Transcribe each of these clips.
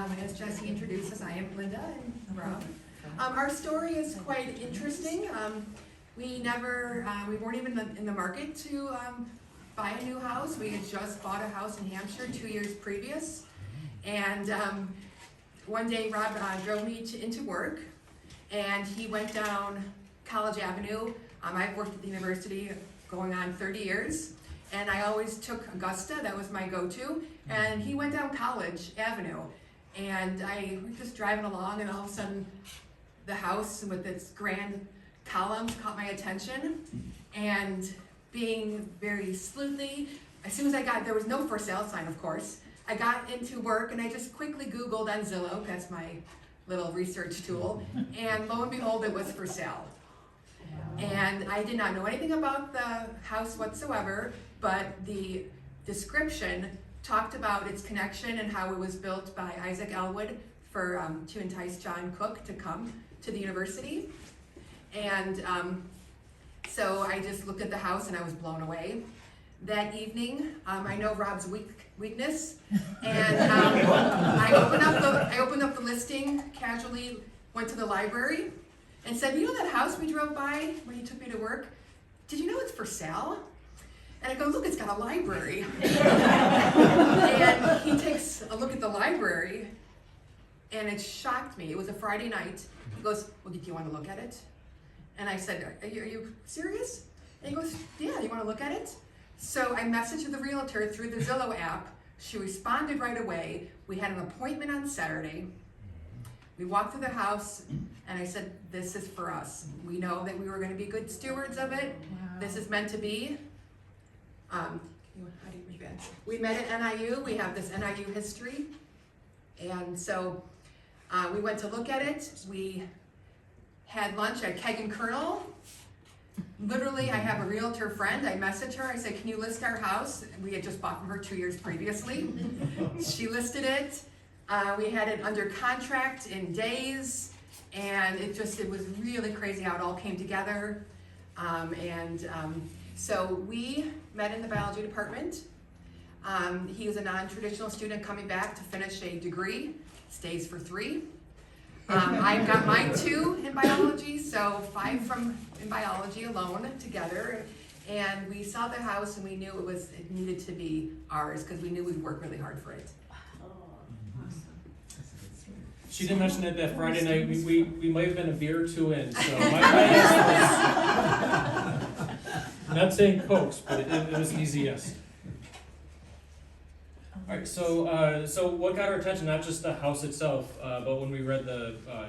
As Jesse introduces, I am Linda and Rob. Our story is quite interesting. We weren't even in the market to buy a new house. We had just bought a house in Hampshire 2 years previous. And one day Rob drove me into work, and he went down College Avenue. I've worked at the university going on 30 years, and I always took Augusta. That was my go-to. And he went down College Avenue, and I was just driving along, and all of a sudden the house with its grand columns caught my attention. And being very sleuthy, as soon as there was no for sale sign, of course. I got into work and I just quickly Googled on Zillow, that's my little research tool, and lo and behold, it was for sale. And I did not know anything about the house whatsoever, but the description talked about its connection and how it was built by Isaac Elwood to entice John Cook to come to the university. And so I just looked at the house and I was blown away. That evening, I know Rob's weakness, and I opened up the listing, casually went to the library, and said, "You know that house we drove by when you took me to work? Did you know it's for sale?" And I go, "Look, it's got a library." And he takes a look at the library, and it shocked me. It was a Friday night. He goes, "Well, do you want to look at it?" And I said, are you serious? And he goes, "Yeah, you want to look at it?" So I messaged the realtor through the Zillow app. She responded right away. We had an appointment on Saturday. We walked through the house, and I said, "This is for us. We know that we were going to be good stewards of it. Wow. This is meant to be." How do you read that? We met at NIU. We have this NIU history. And so we went to look at it. We had lunch at Keg and Colonel. Literally, I have a realtor friend. I messaged her. I said, "Can you list our house?" We had just bought from her 2 years previously. She listed it. We had it under contract in days, and it was really crazy how it all came together. So we met in the biology department. He was a non-traditional student coming back to finish a degree, stays for 3. I've got mine 2 in biology, so 5 in biology alone together. And we saw the house and we knew it needed to be ours because we knew we'd work really hard for it. She didn't mention that Friday night we might have been a beer or 2 in, so my guess was not saying Cokes, but it was an easy yes. All right, so what got our attention? Not just the house itself, but when we read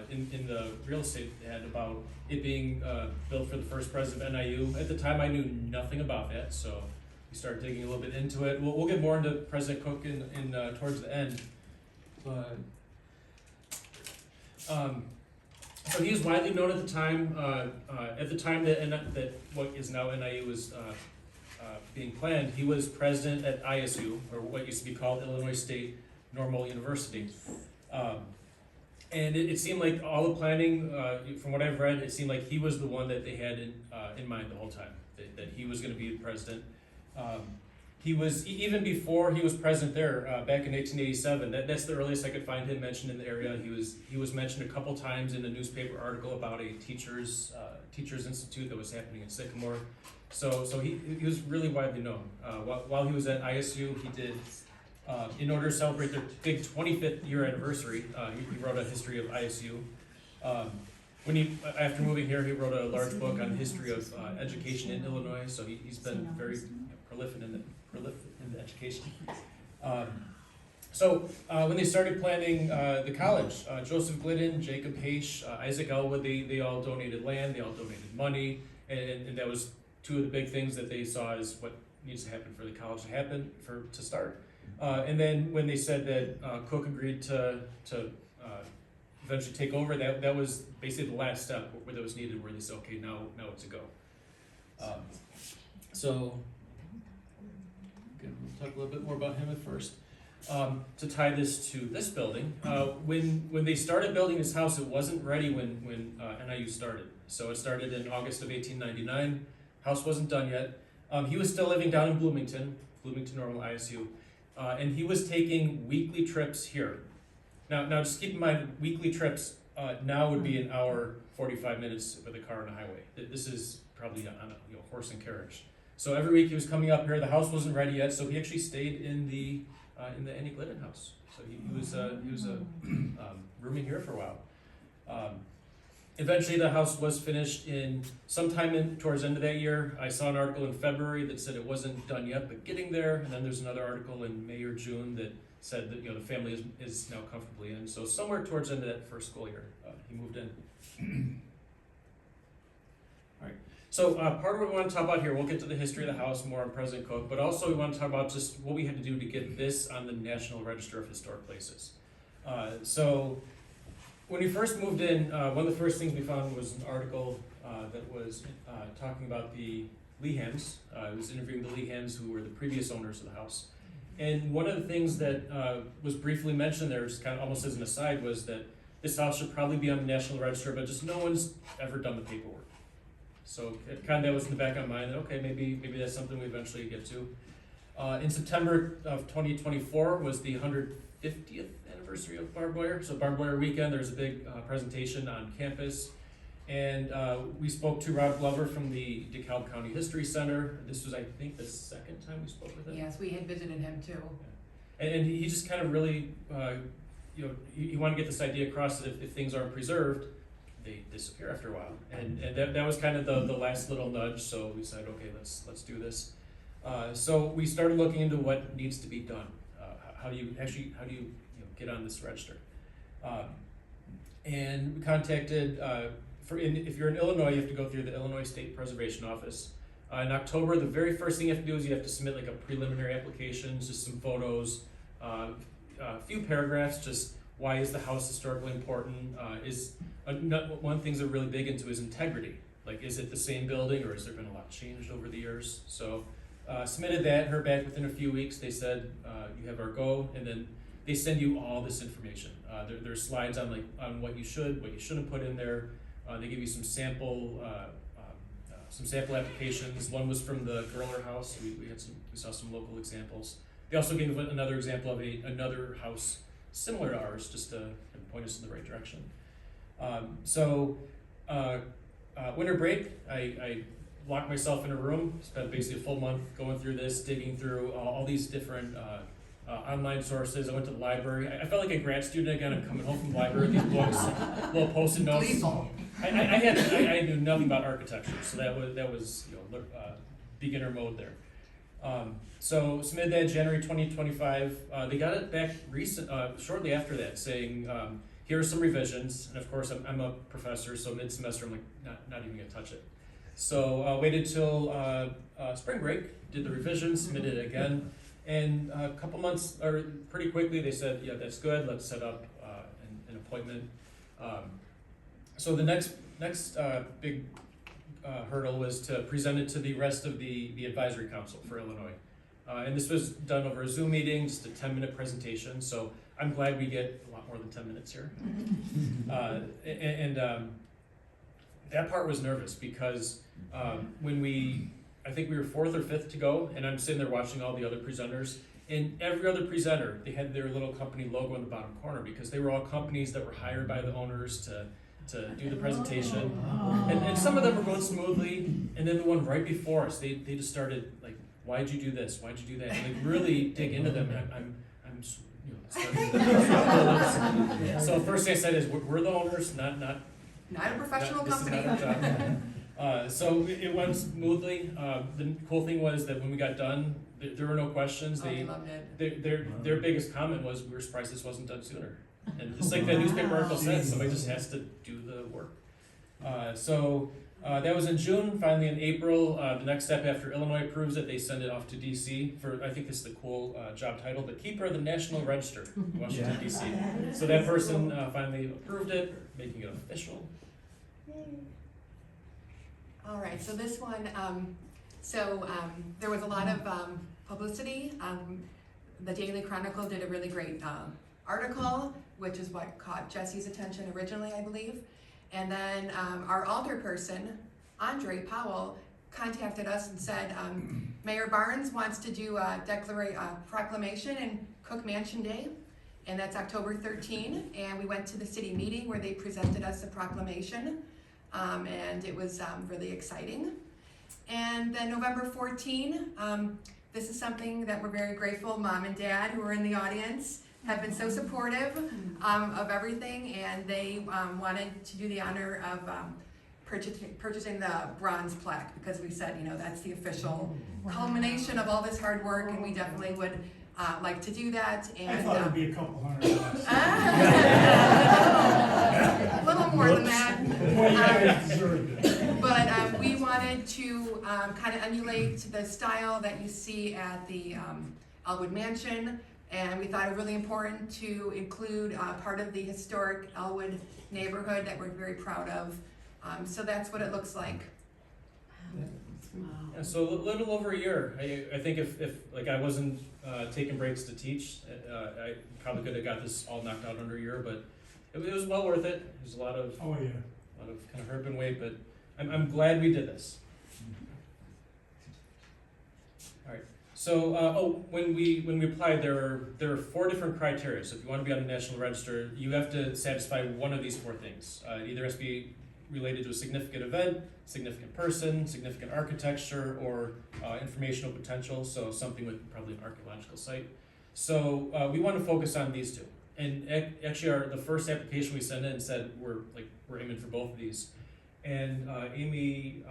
in the real estate ad about it being built for the first president of NIU. At the time, I knew nothing about that, so we started digging a little bit into it. We'll get more into President Cook in towards the end, but so he was widely known at the time. That what is now NIU was being planned, he was president at ISU, or what used to be called Illinois State Normal University. And it seemed like all the planning, from what I've read, it seemed like he was the one that they had in mind the whole time, that he was going to be the president. He was, even before he was president there, back in 1887, that's the earliest I could find him mentioned in the area. He was mentioned a couple times in a newspaper article about a teachers institute that was happening in Sycamore. So he was really widely known. While he was at ISU, he did, in order to celebrate their big 25th year anniversary, he wrote a history of ISU. After moving here, he wrote a large book on the history of education in Illinois, so he's been very prolific in the education. So when they started planning the college, Joseph Glidden, Jacob Haish, Isaac Elwood, they all donated land, they all donated money, and that was 2 of the big things that they saw as what needs to happen for the college to start. And then when they said that Cook agreed to eventually take over, that was basically the last step where that was needed, where they said, okay, now it's a go. So again, we'll talk a little bit more about him at first. To tie this to this building, when they started building this house, it wasn't ready when NIU started. So it started in August of 1899. House wasn't done yet. He was still living down in Bloomington Normal ISU, and he was taking weekly trips here Now just keep in mind, weekly trips now would be an hour, 45 minutes with a car on the highway. This is probably on a horse and carriage. So every week he was coming up here. The house wasn't ready yet, so he actually stayed in the Annie Glidden house. So he was rooming here for a while. Eventually, the house was finished in sometime towards the end of that year. I saw an article in February that said it wasn't done yet, but getting there. And then there's another article in May or June that said that the family is now comfortably in. So somewhere towards the end of that first school year, he moved in. All right. So part of what we want to talk about here, we'll get to the history of the house more on President Cook, but also we want to talk about just what we had to do to get this on the National Register of Historic Places. So when we first moved in, one of the first things we found was an article that was talking about the Lehans. It was interviewing the Lehans, who were the previous owners of the house. And one of the things that was briefly mentioned there, just kind of almost as an aside, was that this house should probably be on the National Register, but just no one's ever done the paperwork. So it kind of that was in the back of my mind that, okay, maybe that's something we eventually get to. In September of 2024 was the 150th anniversary of Barbed Wire. So Barbed Wire weekend, there's a big presentation on campus. And we spoke to Rob Glover from the DeKalb County History Center. This was, I think, the second time we spoke with him. Yes, we had visited him too. And he just kind of really, he wanted to get this idea across that if things aren't preserved, they disappear after a while. And that was kind of the last little nudge. So we said, okay, let's do this. So we started looking into what needs to be done. How do you get on this register? And we contacted, if you're in Illinois, you have to go through the Illinois State Preservation Office. In October, the very first thing you have to do is you have to submit like a preliminary application, just some photos, a few paragraphs, just why is the house historically important? One thing they're really big into is integrity. Like, is it the same building or has there been a lot changed over the years? So submitted that, heard back within a few weeks. They said, you have our go, and then they send you all this information. There's slides on what you shouldn't put in there. They give you some sample applications. One was from the Gerler house. We saw some local examples. They also gave another example of another house similar to ours, just to point us in the right direction. Winter break, I locked myself in a room, spent basically a full month going through this, digging through all these different online sources. I went to the library. I felt like a grad student again. I'm coming home from the library with these books, little post-it notes. I knew nothing about architecture, so that was beginner mode there. So submitted that January 2025. They got it back shortly after that, saying here are some revisions. And of course, I'm a professor, so mid-semester I'm like not even gonna touch it. So waited till spring break, did the revisions, submitted it again, and a couple months or pretty quickly they said, yeah, that's good. Let's set up an appointment. So the next big hurdle was to present it to the rest of the advisory council for Illinois. And this was done over a Zoom meeting, just a 10-minute presentation. So I'm glad we get a lot more than 10 minutes here. That part was nervous because I think we were 4th or 5th to go, and I'm sitting there watching all the other presenters. And every other presenter, they had their little company logo in the bottom corner because they were all companies that were hired by the owners to do the presentation. And some of them were going smoothly, and then the one right before us, they just started like, why'd you do this? Why'd you do that? And they really dig into them. And I'm so the first thing I said is, we're the owners, not a professional company. This is not our job. So it went smoothly. The cool thing was that when we got done, there were no questions. They loved it. Their biggest comment was, we were surprised this wasn't done sooner. And just like that newspaper article said, somebody just has to do the work. That was in June. Finally in April, the next step after Illinois approves it, they send it off to DC for, I think this is the cool job title, the Keeper of the National Register, Washington, DC. So that person finally approved it, making it official. All right, so this one, there was a lot of publicity. The Daily Chronicle did a really great article, which is what caught Jesse's attention originally, I believe. And then our alder person, Andre Powell, contacted us and said, Mayor Barnes wants to do a proclamation in Cook Mansion Day. and that's October 13. And we went to the city meeting where they presented us a proclamation, and it was really exciting. And then November 14, this is something that we're very grateful. Mom and Dad, who are in the audience, have been so supportive of everything, and they wanted to do the honor of purchasing the bronze plaque, because we said, you know, that's the official culmination of all this hard work, and we definitely would like to do that. And I thought it'd be a couple $100. A little more than that. But we wanted to kind of emulate the style that you see at the Elwood Mansion, and we thought it really important to include part of the historic Elwood neighborhood that we're very proud of. So that's what it looks like. Yeah, so a little over a year. I think if like I wasn't taking breaks to teach, I probably could have got this all knocked out under a year, but it was well worth it. There's a lot of kind of herb and weight, but I'm glad we did this. All right. So when we applied, there are 4 different criteria. So if you want to be on the National Register, you have to satisfy one of these 4 things. It either has to be related to a significant event, significant person, significant architecture, or informational potential, so something with probably an archaeological site. So we want to focus on these 2. And actually the first application we sent in said we're aiming for both of these. And Amy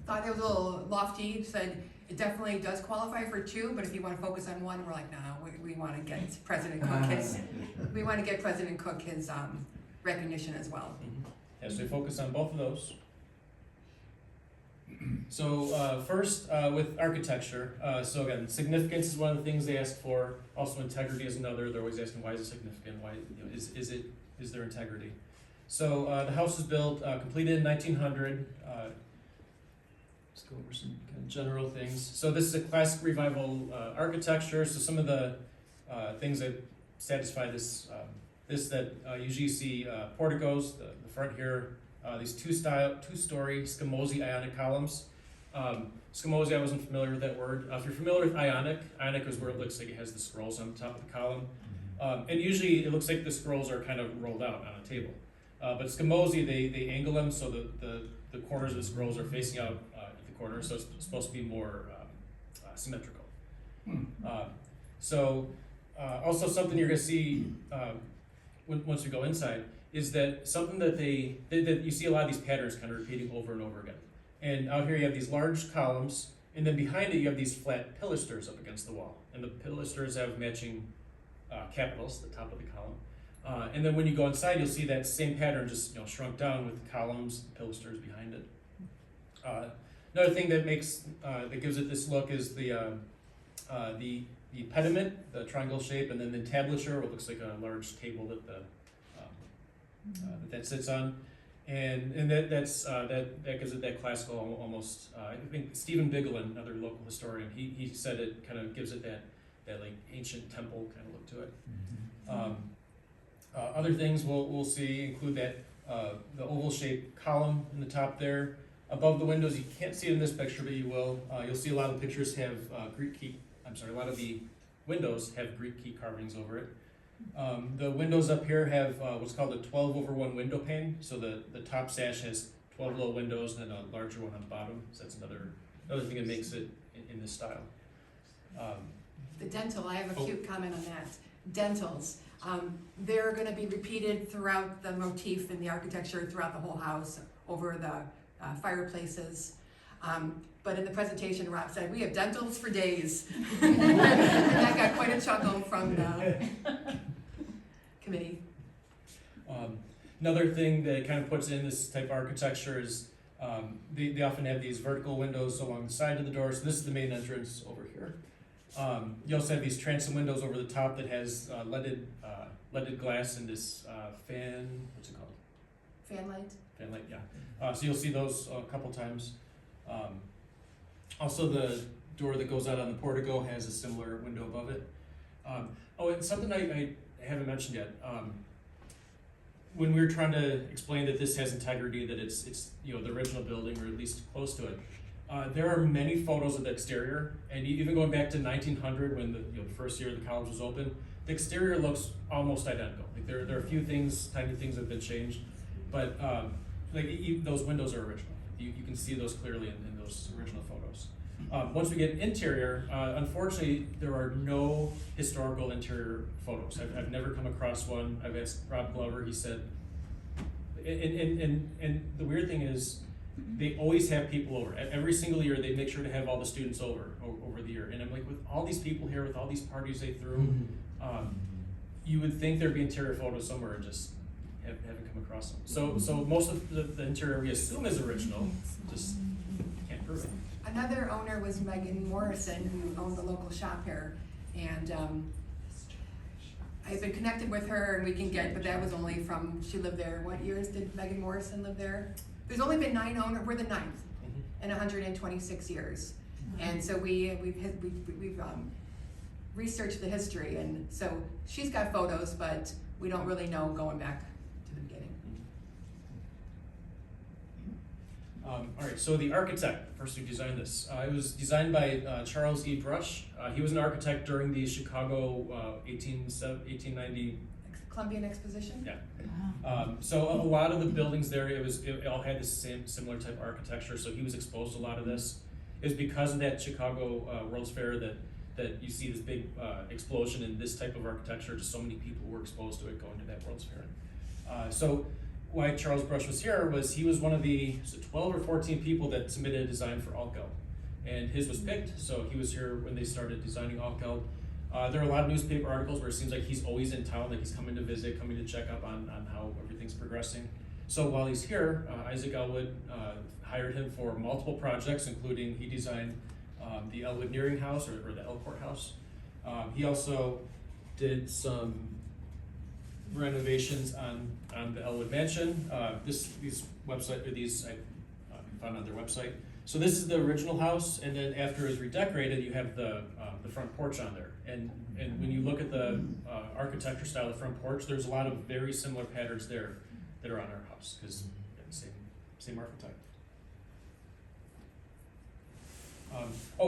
thought it was a little lofty, said it definitely does qualify for 2, but if you want to focus on 1, we're like, no, we want to get President Cook his recognition as well. Yeah, so we focus on both of those. So first, with architecture, so again, significance is one of the things they ask for. Also, integrity is another. They're always asking, why is it significant? Why is there integrity? So the house was built, completed in 1900. Let's go over some kind of general things. So this is a classic revival architecture. So some of the things that satisfy this that usually you see porticos, the front here, these two-story Scamozzi ionic columns. Scamozzi, I wasn't familiar with that word. If you're familiar with ionic is where it looks like it has the scrolls on top of the column. And usually it looks like the scrolls are kind of rolled out on a table. But Scamozzi, they angle them so the corners of the scrolls are facing out at the corner, so it's supposed to be more symmetrical. Also something you're going to see once we go inside is that something that that you see a lot of these patterns kind of repeating over and over again. And out here you have these large columns, and then behind it you have these flat pilasters up against the wall. And the pilasters have matching capitals at the top of the column. And then when you go inside, you'll see that same pattern just shrunk down with the columns, the pilasters behind it. Another thing that gives it this look is the pediment, the triangle shape, and then the entablature, what looks like a large table that that sits on, and that gives it that classical almost. I think Stephen Bigelow, another local historian, he said it kind of gives it that like ancient temple kind of look to it. Other things we'll see include that the oval shaped column in the top there. Above the windows, you can't see it in this picture, but you will. You'll see a lot of the pictures have a lot of the windows have Greek key carvings over it. The windows up here have what's called a 12/1 window pane. So the top sash has 12 little windows and then a larger one on the bottom. So that's another thing that makes it in this style. The dental, I have a cute comment on that. Dentals, they're going to be repeated throughout the motif in the architecture throughout the whole house over the fireplaces. But in the presentation, Rob said, we have dentals for days. And that got quite a chuckle from the committee. Another thing that kind of puts in this type of architecture is they often have these vertical windows along the side of the door. So this is the main entrance over here. You also have these transom windows over the top that has leaded glass and this what's it called? Fan light. Fan light, yeah. So you'll see those a couple times. Also, the door that goes out on the portico has a similar window above it. And something I haven't mentioned yet. When we were trying to explain that this has integrity, that it's the original building or at least close to it, There are many photos of the exterior, and even going back to 1900 when the first year the college was open, the exterior looks almost identical. Like there are a few things, tiny things that have been changed, but those windows are original. You can see those clearly in those original photos. Once we get interior, unfortunately, there are no historical interior photos. I've never come across one. I've asked Rob Glover. He said, and the weird thing is, they always have people over. Every single year, they make sure to have all the students over the year. And I'm like, with all these people here, with all these parties they threw, you would think there'd be interior photos somewhere, and just haven't come across them. So most of the interior we assume is original, just can't prove it. Another owner was Megan Morrison, who owned the local shop here, and I've been connected with her, and we can get, but that was only from, she lived there. What years did Megan Morrison live there? There's only been 9 owners. We're the 9th in 126 years, and so we've researched the history, and so she's got photos, but we don't really know going back to the beginning. All right, so the architect, the person who designed this, it was designed by Charles E. Brush. He was an architect during the Chicago 1890. Columbian Exposition? Yeah. So a lot of the buildings there, it all had the similar type of architecture, so he was exposed to a lot of this. It was because of that Chicago World's Fair that you see this big explosion in this type of architecture. Just so many people were exposed to it going to that World's Fair. So why Charles Brush was here was he was one of the 12 or 14 people that submitted a design for Altgeld, and his was picked, so he was here when they started designing Altgeld. There are a lot of newspaper articles where it seems like he's always in town, like he's coming to visit, coming to check up on how everything's progressing. So while he's here, Isaac Elwood hired him for multiple projects, including he designed the Elwood Nearing House, or the Elcourt House. He also did some renovations on the Elwood Mansion. These I found on their website. So this is the original house, and then after it was redecorated, you have the front porch on there. And when you look at the architecture style of the front porch, there's a lot of very similar patterns there that are on our house, because same architect.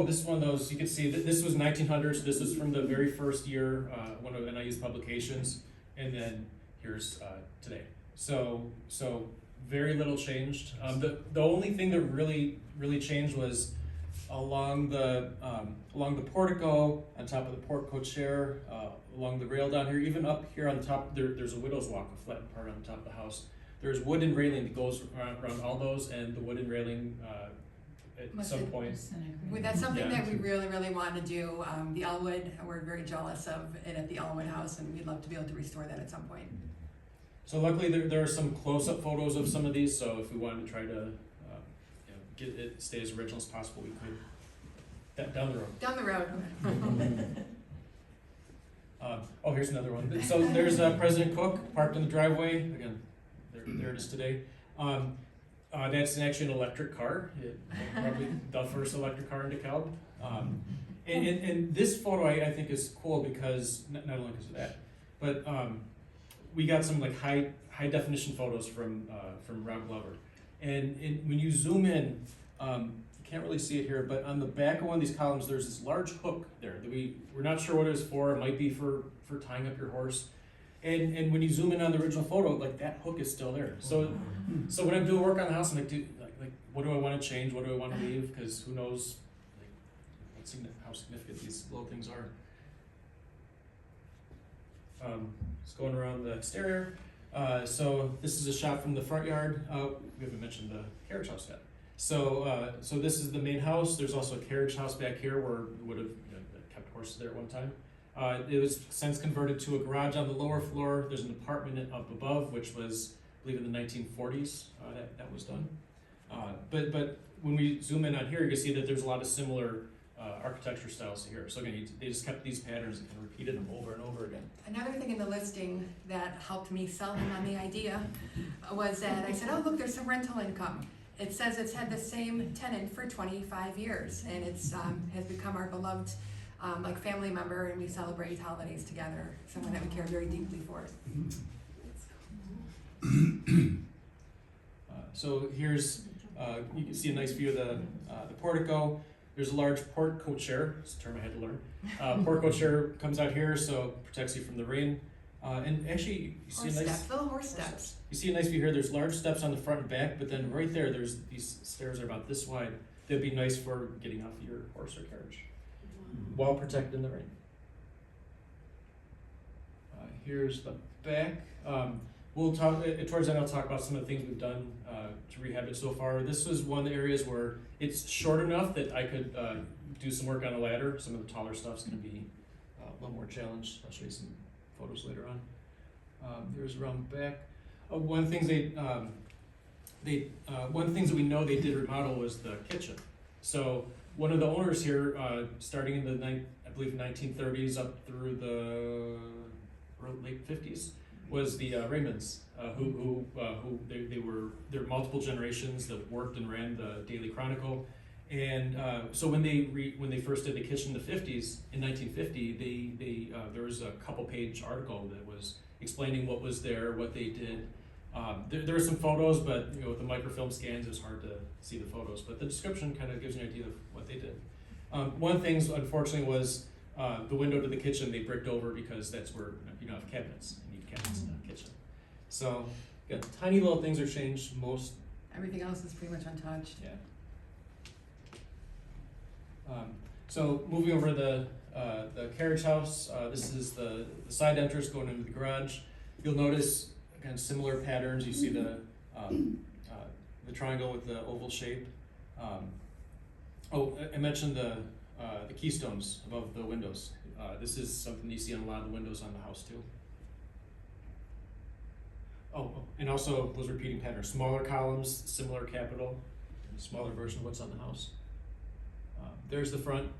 This is one of those, you can see that this was 1900s. This is from the very first year, one of NIU's publications, and then here's today. So very little changed. The only thing that really changed was along the portico, on top of the portico chair, along the rail down here, even up here on the top, there's a widow's walk, a flattened part on the top of the house. There's wooden railing that goes around all those, and the wooden railing at some point. That's something that we really want to do. The Elwood, we're very jealous of it at the Elwood House, and we'd love to be able to restore that at some point. So luckily there are some close-up photos of some of these, so if we wanted to try to get it stay as original as possible, we could. Down the road. Down the road. Here's another one. So there's President Cook parked in the driveway. Again, there it is today. That's actually an electric car. Probably the first electric car in DeKalb. And this photo I think is cool because, not only because of that, but we got some like high definition photos from Rob Glover. And when you zoom in, you can't really see it here, but on the back of one of these columns, there's this large hook there that we're not sure what it was for. It might be for tying up your horse. And when you zoom in on the original photo, like that hook is still there. So when I'm doing work on the house, I'm like, what do I want to change? What do I want to leave? Because who knows how significant these little things are. Just going around the exterior. So this is a shot from the front yard. We haven't mentioned the carriage house yet. So this is the main house. There's also a carriage house back here where we would have kept horses there at one time. It was since converted to a garage on the lower floor. There's an apartment up above, which was, I believe, in the 1940s that was done. But when we zoom in on here, you can see that there's a lot of similar architecture styles here. So again, they just kept these patterns and repeated them over and over again. Another thing in the listing that helped me sell him on the idea was that I said, oh look, there's some rental income. It says it's had the same tenant for 25 years, and it's has become our beloved family member, and we celebrate holidays together. Someone that we care very deeply for. So here's You can see a nice view of the portico. There's a large portico chair. It's a term I had to learn. Portico chair comes out here, so protects you from the rain. And actually, you see a nice horse steps. You see a nice view here. There's large steps on the front and back, but then right there, there's these stairs are about this wide. They'd be nice for getting off your horse or carriage while protected in the rain. Here's the back. We'll talk towards the end. I'll talk about some of the things we've done to rehab it so far. This was one of the areas where it's short enough that I could do some work on a ladder. Some of the taller stuff's going to be a little more challenged. I'll show you some photos later on. Here's around the back. One things that we know they did remodel was the kitchen. So one of the owners here, starting in the I believe 1930s up through the late 50s, was the Raymonds, who there were multiple generations that worked and ran the Daily Chronicle. And so when they first did the kitchen in the 50s, in 1950, there was a couple-page article that was explaining what was there, what they did. There were some photos, but with the microfilm scans, it's hard to see the photos. But the description kind of gives you an idea of what they did. One of the things, unfortunately, was the window to the kitchen they bricked over because that's where you don't have cabinets. You need cabinets in the kitchen. So, yeah, tiny little things are changed. Everything else is pretty much untouched. Yeah. So moving over to the carriage house, this is the side entrance going into the garage. You'll notice again similar patterns. You see the triangle with the oval shape. I mentioned the keystones above the windows. This is something you see on a lot of the windows on the house too. And also those repeating patterns, smaller columns, similar capital, smaller version of what's on the house. There's the front,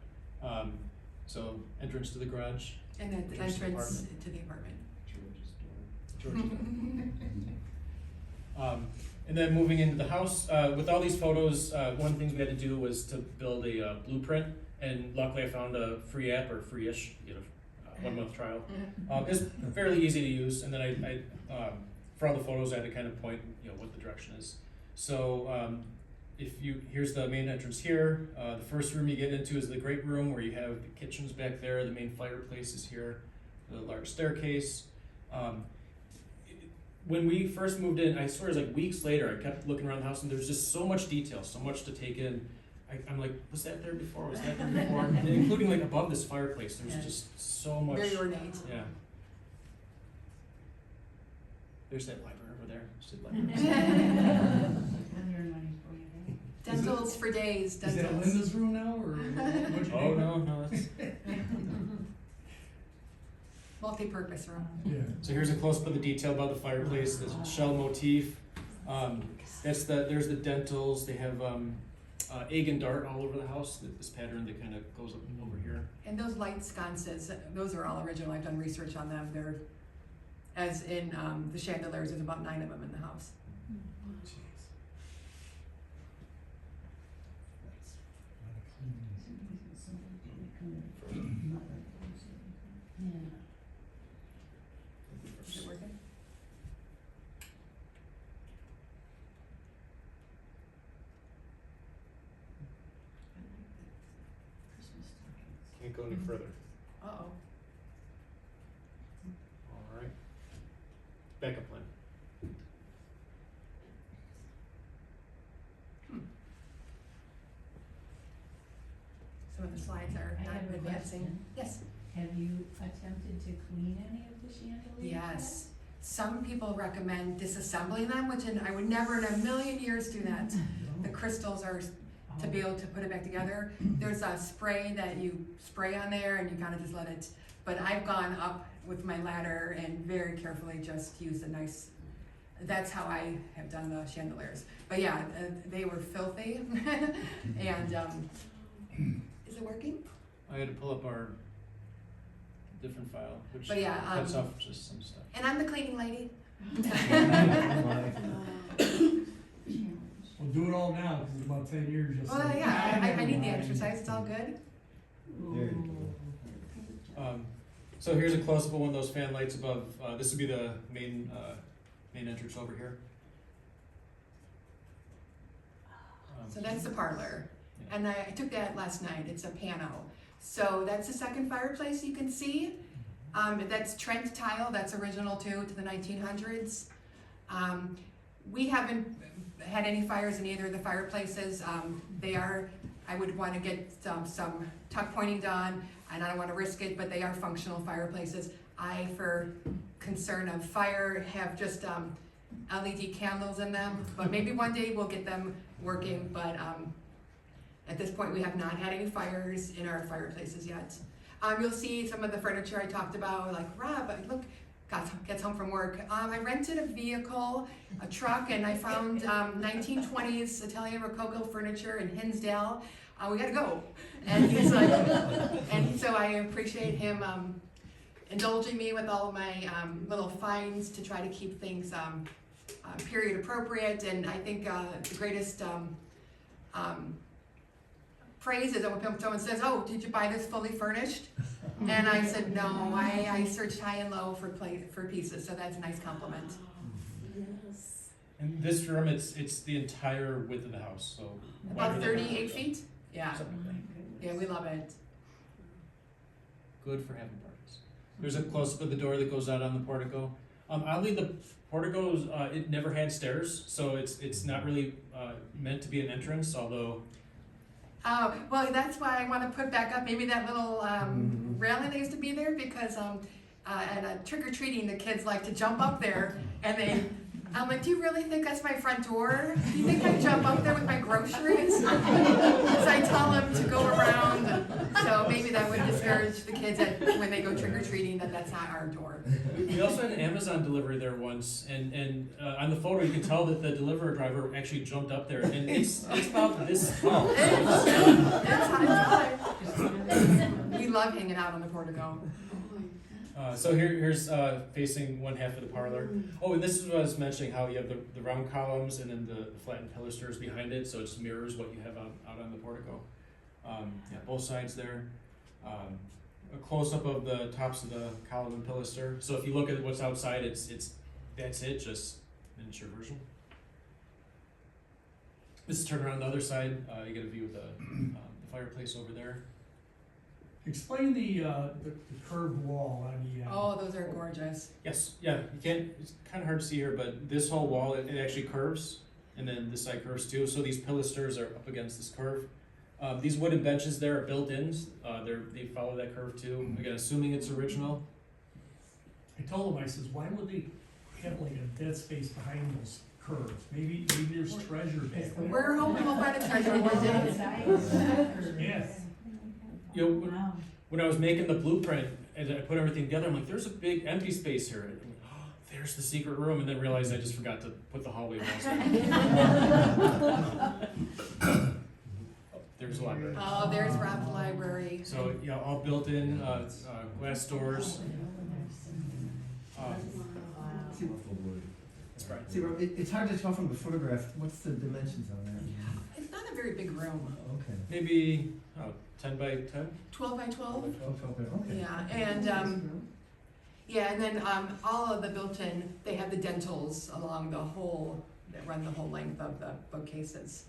so entrance to the garage. And then the entrance to the apartment. George's door. And then moving into the house, with all these photos, one of the things we had to do was to build a blueprint, and luckily I found a free app, or free-ish, 1-month trial. It's fairly easy to use, and then I for all the photos I had to kind of point, what the direction is. So here's the main entrance here. The first room you get into is the great room where you have the kitchens back there, the main fireplace is here, the large staircase. When we first moved in, I swear it was like weeks later, I kept looking around the house and there's just so much detail, so much to take in. I'm like, was that there before? Was that there before? And including like above this fireplace, there's just so much. Very ornate. Yeah. There's that library over there. Dentals for days. Is that Linda's room now, or what'd you Oh, name no, that's. Multi-purpose room. it? Yeah. So here's a close-up of the detail about the fireplace, the shell motif. There's the dentals. They have egg and dart all over the house. This pattern that kind of goes up over here. And those light sconces, those are all original. I've done research on them. They're, as in the chandeliers, there's about 9 of them in the house. Is it working? Can't go any further. Uh-oh. All right. Backup plan. Some of the slides are I not have a advancing. question. Yes. Have you attempted to clean any of the chandeliers? Yes. Some people recommend disassembling them, which I would never in a million years do that. The crystals are to be able to put it back together. There's a spray that you spray on there and you kind of just let it, but I've gone up with my ladder and very carefully just used a nice, that's how I have done the chandeliers. But yeah, they were filthy. And is it working? I had to pull up our different file, which But yeah, cuts off just some stuff. And I'm the cleaning lady. Well, do it all now, because it's about 10 years. You'll Well, say, yeah, I need the exercise, it's all good. Very So here's a close-up of one of those fan lights above. This would be the main entrance over here. So that's the parlor. And I took that last night, it's a pano. So that's the second fireplace you can see. That's Trent tile, that's original too, to the 1900s. We haven't had any fires in either of the fireplaces. I would want to get some tuck pointing done, and I don't want to risk it, but they are functional fireplaces. For concern of fire, have just LED candles in them, but maybe one day we'll get them working, but at this point we have not had any fires in our fireplaces yet. You'll see some of the furniture I talked about, like Rob, look, gets home from work. I rented a vehicle, a truck, and I found 1920s Italian Rococo furniture in Hinsdale. We gotta go. And he's like, and so I appreciate him indulging me with all of my little finds to try to keep things period appropriate. And I think the greatest praise is when someone says, "Oh, did you buy this fully furnished?" And I said, "No, I searched high and low for pieces." So that's a nice compliment. Yes. And this room, it's the entire width of the house, so. About 38 feet. Yeah. Something like that. Yeah, we love it. Good for having parties. There's a close-up of the door that goes out on the portico. Oddly, the portico, it never had stairs, so it's not really meant to be an entrance, although. Oh, well, that's why I want to put back up maybe that little railing that used to be there, because at trick-or-treating, the kids like to jump up there, and I'm like, "Do you really think that's my front door? Do you think I jump up there with my groceries?" So I tell them to go around, so maybe that would discourage the kids when they go trick-or-treating that that's not our door. We also had an Amazon delivery there once, and on the photo you can tell that the delivery driver actually jumped up there, and it's about this tall. It's high. We love hanging out on the portico. So here's facing one half of the parlor. Oh, and this is what I was mentioning, how you have the round columns and then the flattened pilasters behind it, so it just mirrors what you have out on the portico. Yeah, both sides there. A close-up of the tops of the column and pilaster. So if you look at what's outside, that's it, just miniature version. This is turned around the other side. You get a view of the fireplace over there. Explain the curved wall on the. Oh, those are gorgeous. Yes, yeah, you can't, it's kind of hard to see here, but this whole wall, it actually curves, and then this side curves too, so these pilasters are up against this curve. These wooden benches there are built-in, they follow that curve too, again, assuming it's original. I told him, I says, why would they have like a dead space behind those curves? Maybe there's treasure back there. We're hoping we'll find a treasure one day. Yes. You know, Wow. when I was making the blueprint, and I put everything together, I'm like, there's a big empty space here. And I'm like, oh, there's the secret room, and then realized I just forgot to put the hallway walls in. Oh, there's a library. Oh, there's Rob's library. So, yeah, all built-in glass doors. That's right. See, it's hard to tell from the photograph. What's the dimensions on that? It's not a very big room. Okay. Maybe 10 by 10? 12 by 12? Okay. Yeah, and then all of the built-in, they have the dentals along the whole, that run the whole length of the bookcases.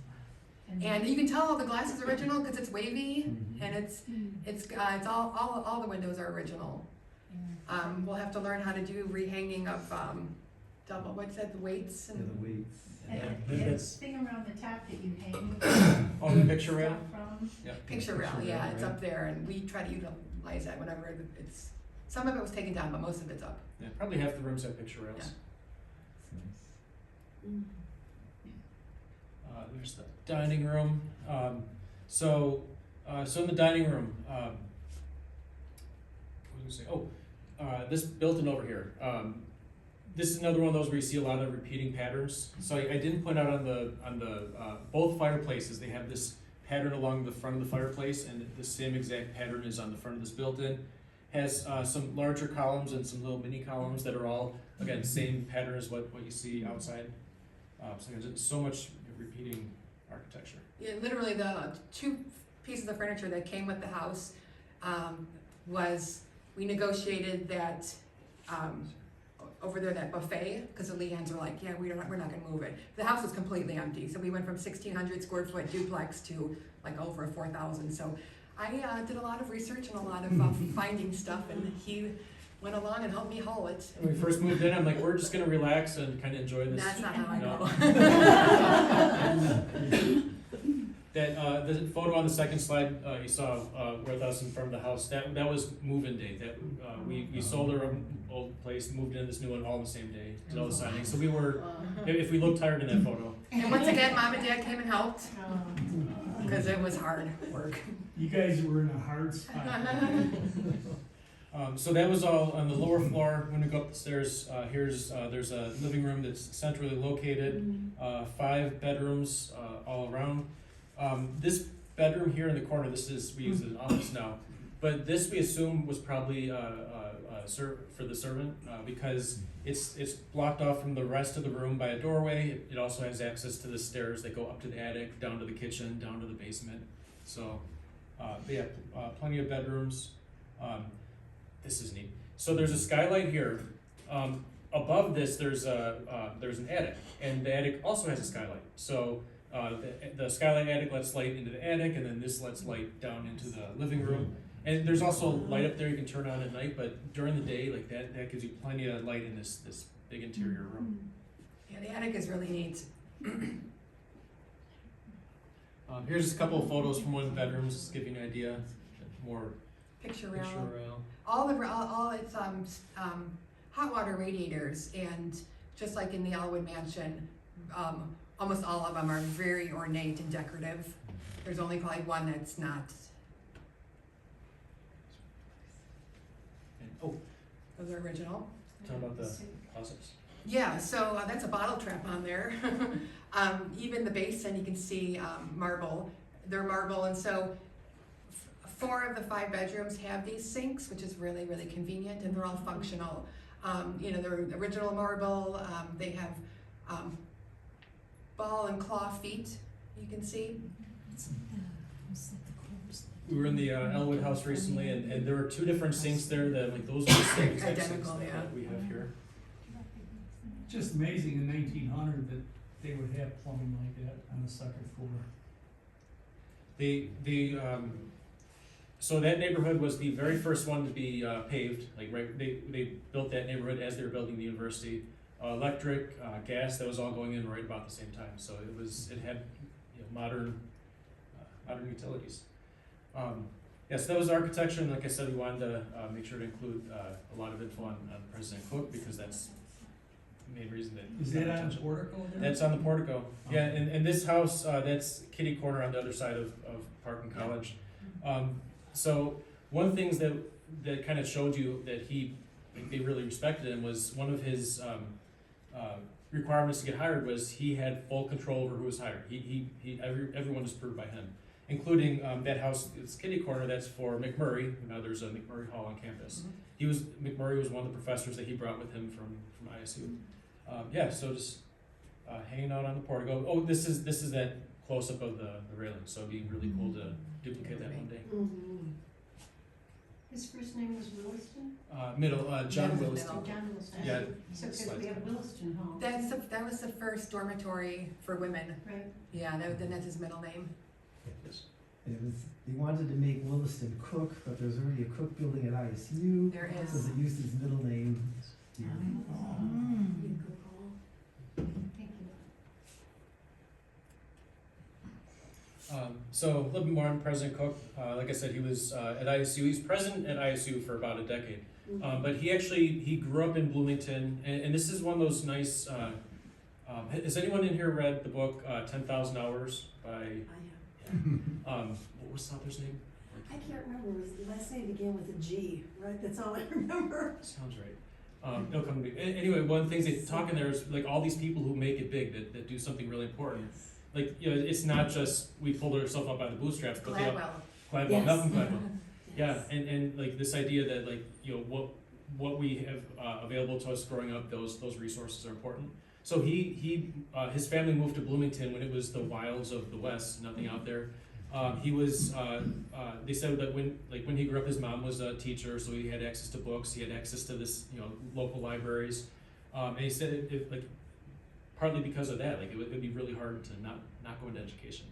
And you can tell all the glass is original because it's wavy, and it's all the windows are original. We'll have to learn how to do rehanging of double, what's that, the weights? Yeah, the weights. And this thing around the top that you hang. Oh, the picture rail? From. Yeah. Picture rail, yeah, it's up there, and we try to utilize that whenever it's, some of it was taken down, but most of it's up. Yeah, probably half the rooms have picture rails. Yeah. There's the dining room. So in the dining room, what was I gonna say? This built-in over here. This is another one of those where you see a lot of repeating patterns. So I didn't point out on the both fireplaces, they have this pattern along the front of the fireplace, and the same exact pattern is on the front of this built-in. Has some larger columns and some little mini columns that are all, again, same pattern as what you see outside. So there's so much repeating architecture. Yeah, literally the two pieces of furniture that came with the house was, we negotiated that over there, that buffet, because the Leannes were like, yeah, we're not gonna move it. The house was completely empty, so we went from 1,600 square foot duplex to like over 4,000. So I did a lot of research and a lot of finding stuff, and he went along and helped me haul it. When we first moved in, I'm like, we're just gonna relax and kind of enjoy this. That's not how I No. go. That the photo on the second slide you saw with us in front of the house, that was move-in day. That we sold our old place, moved into this new one all on the same day, did all the signings. So we were, if we look tired in that photo. And once again, Mom and Dad came and helped, because it was hard work. You guys were in a hard spot. So that was all on the lower floor. When we go up the stairs, there's a living room that's centrally located, 5 bedrooms all around. This bedroom here in the corner, we use it as an office now, but this we assume was probably for the servant because it's blocked off from the rest of the room by a doorway. It also has access to the stairs that go up to the attic, down to the kitchen, down to the basement. So they have plenty of bedrooms. This is neat. So there's a skylight here. Above this, there's an attic, and the attic also has a skylight. So the skylight attic lets light into the attic, and then this lets light down into the living room. And there's also light up there you can turn on at night, but during the day, like that gives you plenty of light in this big interior room. Yeah, the attic is really neat. Here's a couple of photos from one of the bedrooms, just to give you an idea. More Picture picture rail. rail. All it's hot water radiators, and just like in the Elwood Mansion, almost all of them are very ornate and decorative. There's only probably one that's not. And, Those are original. talk about the closets. Yeah, so that's a bottle trap on there. Even the basin, you can see marble. They're marble, and so 4 of the 5 bedrooms have these sinks, which is really, really convenient, and they're all functional. They're original marble. They have ball and claw feet, you can see. We were in the Elwood house recently, and there were 2 different sinks there that, like, those are the same exact sinks Identical, yeah. that we have here. Just amazing in 1900 that they would have plumbing like that on the second floor. So that neighborhood was the very first one to be paved. Like they built that neighborhood as they were building the university. Electric, gas, that was all going in right about the same time. So it had modern utilities. Yes, that was architecture, and like I said, we wanted to make sure to include a lot of info on President Cook because that's the main reason that. Is that on the portico there? That's on the portico. Yeah, and this house, that's kitty corner on the other side of Park and College. So one of the things that kind of showed you that they really respected him was one of his requirements to get hired was he had full control over who was hired. Everyone was approved by him, including that house. It's kitty corner. That's for McMurray. Now there's a McMurray Hall on campus. McMurray was one of the professors that he brought with him from ISU. So just hanging out on the portico. Oh, this is that close up of the railing. So it'd be really cool to duplicate that one day. His first name was Williston? John Yeah, Williston. Oh, John Williston. Yeah. So, because we have Williston Hall. That was the first dormitory for women. Right. Yeah, that's his middle name. Yes. They wanted to make Williston Cook, but there's already a Cook building at ISU. There So is. they used his middle name. Good call. Thank you. So a little bit more on President Cook. Like I said, he was at ISU. He's president at ISU for about a decade. But he grew up in Bloomington, and this is one of those nice. Has anyone in here read the book 10,000 Hours by? I have. What was the author's name? I can't remember, his last name began with a G, right? That's all I remember. Sounds right. It'll come to me. Anyway, one of the things they talk in there is like all these people who make it big that do something really important. Like it's not just we pulled ourselves up by the bootstraps, but Gladwell. Yes. Malcolm Gladwell. Yeah, and like this idea that like what we have available to us growing up, those resources are important. So his family moved to Bloomington when it was the wilds of the West, nothing out there. He was. They said that when he grew up, his mom was a teacher, so he had access to books. He had access to this local libraries. And he said it like, partly because of that, like it'd be really hard to not go into education.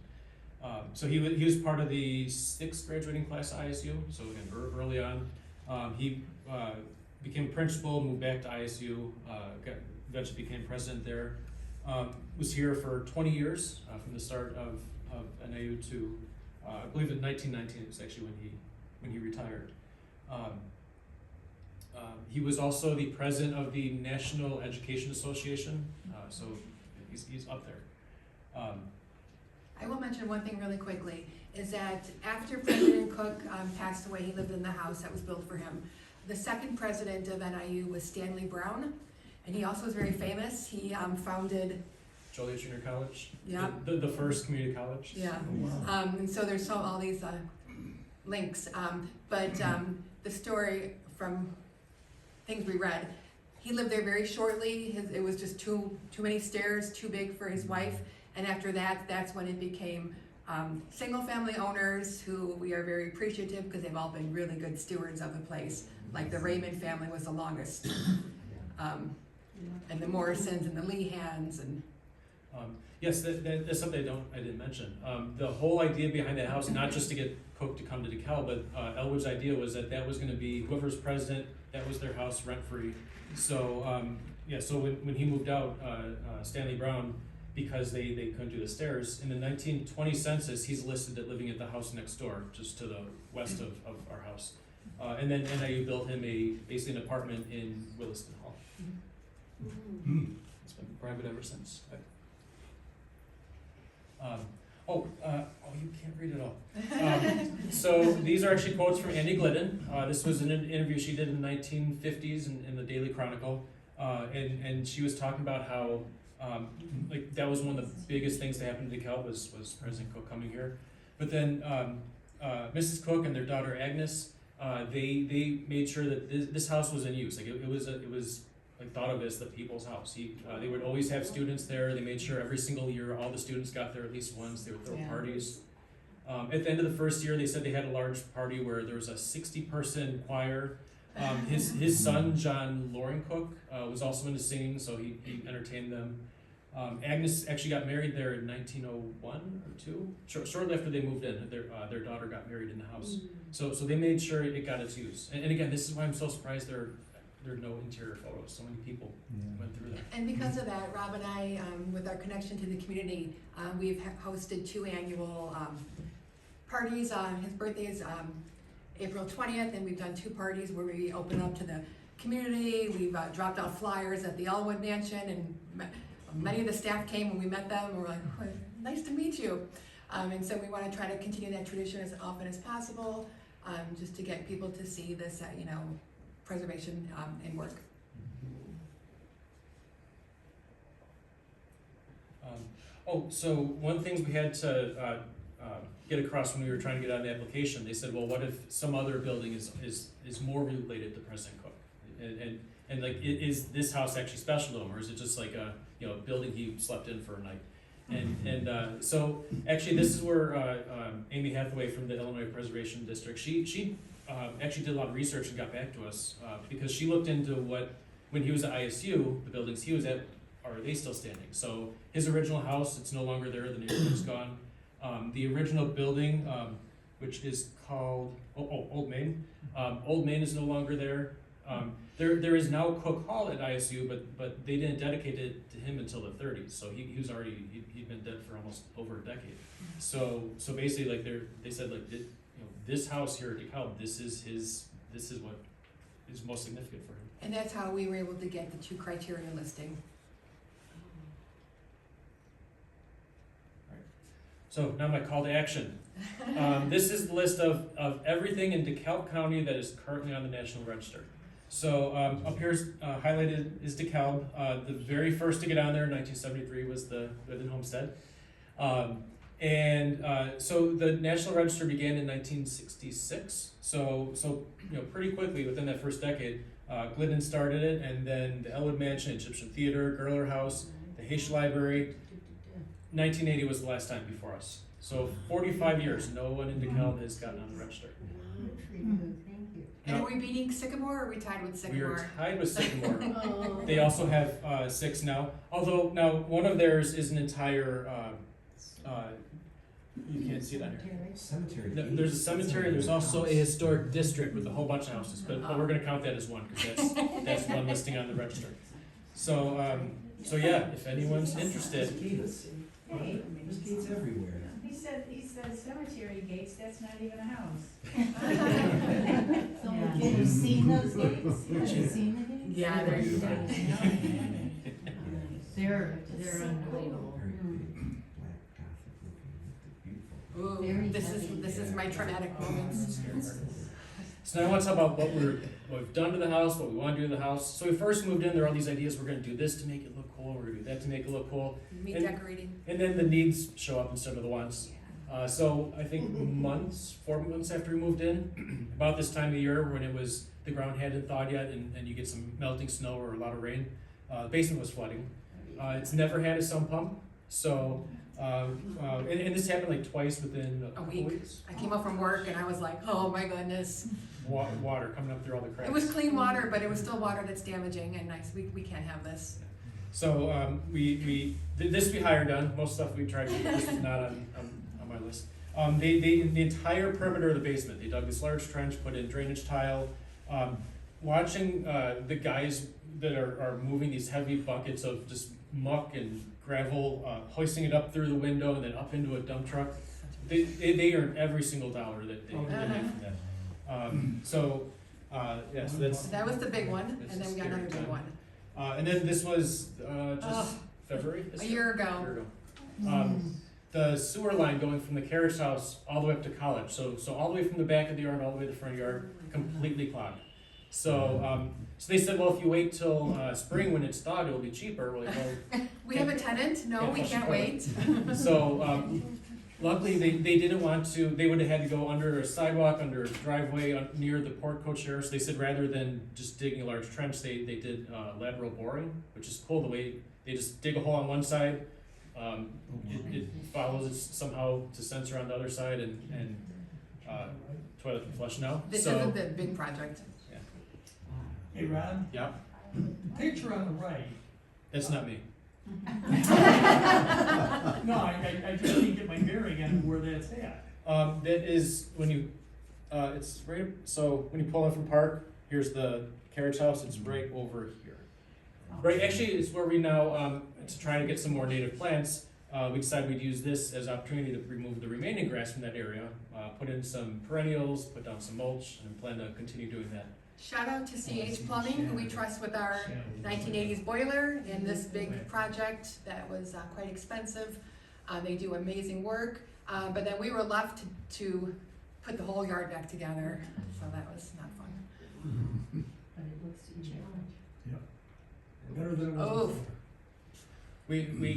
So he was part of the 6th graduating class at ISU, so again, early on. He became principal, moved back to ISU, eventually became president there. Was here for 20 years, from the start of NIU to, I believe in 1919, it was actually when he retired. He was also the president of the National Education Association, so he's up there. I will mention one thing really quickly, is that after President Cook passed away, he lived in the house that was built for him. The second president of NIU was Stanley Brown, and he also was very famous. He founded, Joliet Junior College, Yeah. the first community college. yeah, Oh, wow. and so there's all these links. But the story from things we read, he lived there very shortly. It was just too many stairs, too big for his wife. And after that, that's when it became single-family owners, who we are very appreciative because they've all been really good stewards of the place. Like the Raymond family was the longest, and the Morrisons and the Lehans and. Yes, that's something I didn't mention. The whole idea behind that house, not just to get Cook to come to DeKalb, but Elwood's idea was that was going to be whoever's president, that was their house rent-free. So so when he moved out, Stanley Brown, because they couldn't do the stairs, in the 1920 census, he's listed at living at the house next door, just to the west of our house. And then NIU built him basically an apartment in Williston Hall. It's been private ever since. You can't read it all. So these are actually quotes from Andy Glidden. This was an interview she did in the 1950s in the Daily Chronicle, and she was talking about how like that was one of the biggest things that happened to DeKalb was President Cook coming here. But then Mrs. Cook and their daughter Agnes, they made sure that this house was in use. Like it was like thought of as the people's house. They would always have students there. They made sure every single year all the students got there at least once. They would throw parties. At the end of the first year, they said they had a large party where there was a 60-person choir. His son, John Loring Cook, was also into singing, so he entertained them. Agnes actually got married there in 1901 or 2. Shortly after they moved in, their daughter got married in the house. So they made sure it got its use. And again, this is why I'm so surprised there are no interior photos. So many people went through that. And because of that, Rob and I, with our connection to the community, we've hosted 2 annual parties. His birthday is April 20th, and we've done 2 parties where we open up to the community. We've dropped out flyers at the Elwood Mansion, and many of the staff came when we met them, and we're like, oh, nice to meet you. And so we want to try to continue that tradition as often as possible, just to get people to see this, preservation in work. So one thing we had to get across when we were trying to get on the application, they said, well, what if some other building is more related to President Cook? And like, is this house actually special to him, or is it just like a building he slept in for a night? So actually, this is where Amy Hathaway from the Illinois Preservation District, she actually did a lot of research and got back to us because she looked into when he was at ISU, the buildings he was at, are they still standing? So his original house, it's no longer there, the neighborhood's gone. The original building, which is called Old Main, Old Main is no longer there. There is now Cook Hall at ISU, but they didn't dedicate it to him until the 30s. So he was already he'd been dead for almost over a decade. So basically, like they said, like this house here at DeKalb, this is what is most significant for him. And that's how we were able to get the 2 criteria listing. So now my call to action. This is the list of everything in DeKalb County that is currently on the National Register. So up here highlighted is DeKalb. The very first to get on there in 1973 was the Glidden Homestead. So the National Register began in 1966. So pretty quickly within that first decade, Glidden started it, and then the Elwood Mansion, Egyptian Theater, Gerler House, the Haitian Library. 1980 was the last time before us. So 45 years, no one in DeKalb has gotten on the register. Thank you. And No. are we beating Sycamore or are we tied with We are Sycamore? tied with Sycamore. Oh. They also have 6 now, although now one of theirs is an entire, you can't see it on here. Cemetery. There's a cemetery, there's also a historic district with a whole bunch of houses, but we're gonna count that as one, because that's one listing on the register. So, so yeah, if anyone's interested, Hey, There's gates everywhere. he said cemetery gates, that's not even a house. So Yeah. have you seen those gates? Have you seen the gates? Yeah, they're huge. They're unbelievable. Very big, black Gothic looking, beautiful. Ooh, Very this is my traumatic moments. so now I wanna talk about what we've done to the house, what we wanna do to the house. So we first moved in, there are all these ideas, we're gonna do this to make it look cool, we're gonna do that to make it look cool, Me And- decorating. and then the needs show up instead of the wants. So I think 4 months after we moved in, about this time of year when the ground hadn't thawed yet and you get some melting snow or a lot of rain, the basement was flooding. It's never had a sump pump, so, and this happened like twice within a couple week. weeks. I came up from work and I was like, oh my goodness. Water coming up through all the cracks. It was clean water, but it was still water that's damaging and we can't have this. So, this we hired on, most stuff we tried to do, this is not on my list. The entire perimeter of the basement, they dug this large trench, put in drainage tile. Watching, the guys that are moving these heavy buckets of just muck and gravel, hoisting it up through the window and then up into a dump truck, they earn every single dollar that they make from that. So that's. That was the big one, This and then is we got another scary big time. one. And then this was just Oh. February? A year ago. The sewer line going from the carriage house all the way up to college, so all the way from the back of the yard all the way to the front yard, completely clogged. So they said, well, if you wait till spring when it's thawed, it'll be cheaper. We're like, well, We have a tenant, no, we can't wait. so luckily they didn't want to. They would have had to go under a sidewalk, under a driveway near the portico chair. So they said rather than just digging a large trench, they did lateral boring, which is cool. The way they just dig a hole on one side, it follows it somehow to sensor on the other side, and toilet can flush now. This So isn't the big project. Hey, Rob, yeah, the picture on the right, that's not me. no, I just can't get my bearing on where that's at. That is when you, it's right, so when you pull in from Park, here's the carriage house, it's right over here. Right, actually, it's where we now, to try to get some more native plants, we decided we'd use this as opportunity to remove the remaining grass from that area, put in some perennials, put down some mulch, and plan to continue doing that. Shout out to CH Plumbing, who we trust with our 1980s boiler in this big project that was quite expensive. They do amazing work, but then we were left to put the whole yard back together, so that was not fun. But it looks to be Better than it was Oh. before.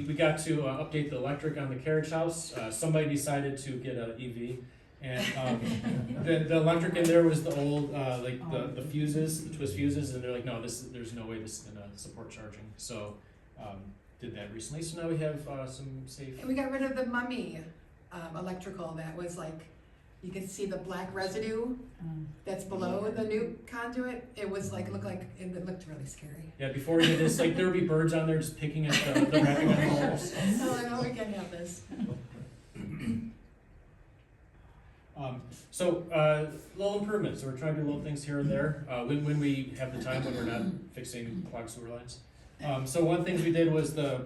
We got to update the electric on the carriage house. Somebody decided to get an EV, and the electric in there was the old like the fuses, the twist fuses, and they're like, no, there's no way this is gonna support charging. So did that recently. So now we have some safe. And we got rid of the mummy electrical that was like, you can see the black residue that's below the new conduit. It was like, it looked really scary. Yeah, before we did this, like there would be birds on there just picking at the wrapping on the holes. So like, oh, we can't have this. Little improvements. So we're trying to do little things here and there when we have the time, when we're not fixing clogged sewer lines. So one thing we did was the